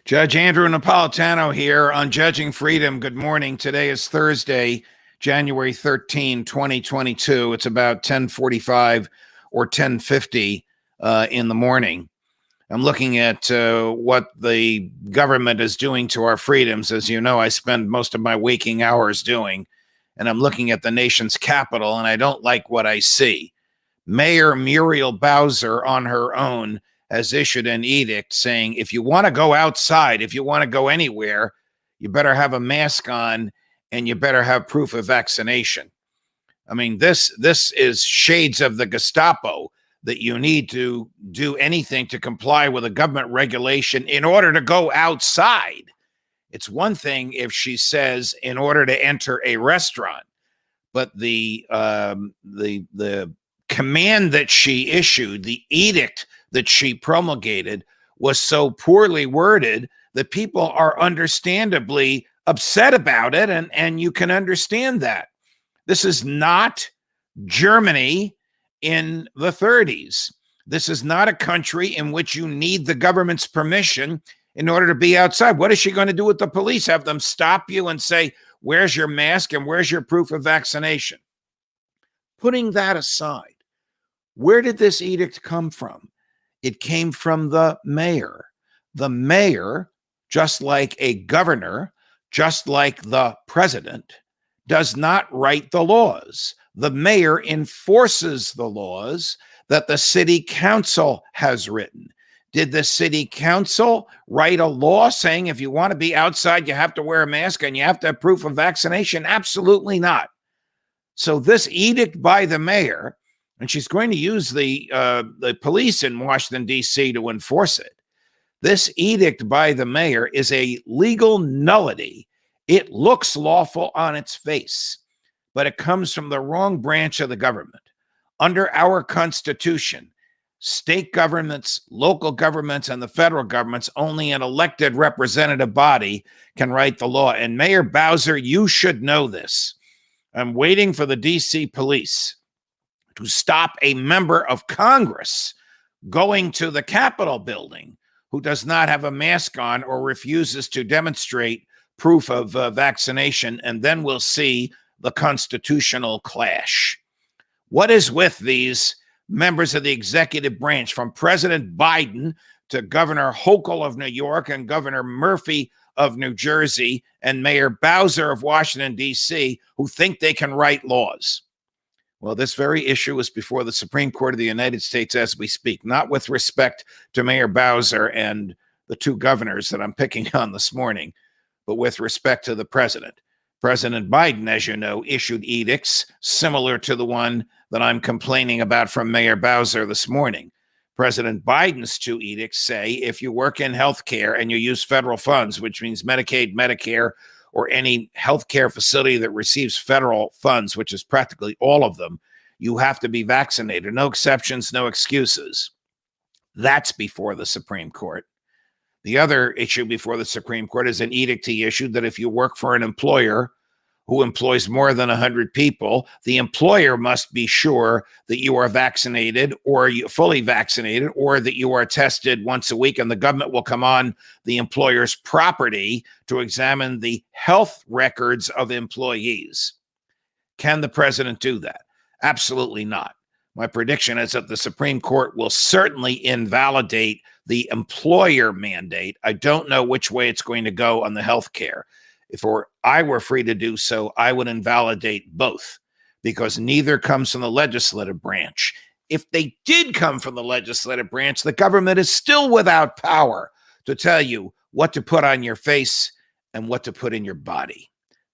Judge Andrew Napolitano here on Judging Freedom. Good morning. Today is Thursday, January 13, 2022. It's about 10:45 or 10:50 in the morning. I'm looking at what the government is doing to our freedoms. As you know, I spend most of my waking hours doing, and I'm looking at the nation's capital, and I don't like what I see. Mayor Muriel Bowser, on her own, has issued an edict saying if you want to go outside, if you want to go anywhere, you better have a mask on and you better have proof of vaccination. I mean, this is shades of the Gestapo, that you need to do anything to comply with a government regulation in order to go outside. It's one thing if she says in order to enter a restaurant, but the command that she issued, the edict that she promulgated, was so poorly worded that people are understandably upset about it, and you can understand that. This is not Germany in the 30s. This is not a country in which you need the government's permission in order to be outside. What is she going to do with the police? Have them stop you and say, where's your mask and where's your proof of vaccination? Putting that aside, where did this edict come from? It came from the mayor. The mayor, just like a governor, just like the president, does not write the laws. The mayor enforces the laws that the city council has written. Did the city council write a law saying if you want to be outside, you have to wear a mask and you have to have proof of vaccination? Absolutely not. So this edict by the mayor, and she's going to use the police in Washington, D.C. to enforce it. This edict by the mayor is a legal nullity. It looks lawful on its face, but it comes from the wrong branch of the government. Under our Constitution, state governments, local governments, and the federal governments, only an elected representative body can write the law. And Mayor Bowser, you should know this. I'm waiting for the D.C. police to stop a member of Congress going to the Capitol building who does not have a mask on or refuses to demonstrate proof of vaccination, and then we'll see the constitutional clash. What is with these members of the executive branch, from President Biden to Governor Hochul of New York and Governor Murphy of New Jersey and Mayor Bowser of Washington, D.C., who think they can write laws? Well, this very issue is before the Supreme Court of the United States as we speak, not with respect to Mayor Bowser and the two governors that I'm picking on this morning, but with respect to the president. President Biden, as you know, issued edicts similar to the one that I'm complaining about from Mayor Bowser this morning. President Biden's two edicts say if you work in healthcare and you use federal funds, which means Medicaid, Medicare, or any healthcare facility that receives federal funds, which is practically all of them, you have to be vaccinated. No exceptions, no excuses. That's before the Supreme Court. The other issue before the Supreme Court is an edict he issued that if you work for an employer who employs more than 100 people, the employer must be sure that you are vaccinated or you fully vaccinated, or that you are tested once a week, and the government will come on the employer's property to examine the health records of employees. Can the president do that? Absolutely not. My prediction is that the Supreme Court will certainly invalidate the employer mandate. I don't know which way it's going to go on the health care. If I were free to do so, I would invalidate both, because neither comes from the legislative branch. If they did come from the legislative branch, the government is still without power to tell you what to put on your face and what to put in your body.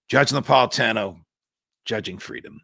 Judge Napolitano, Judging Freedom.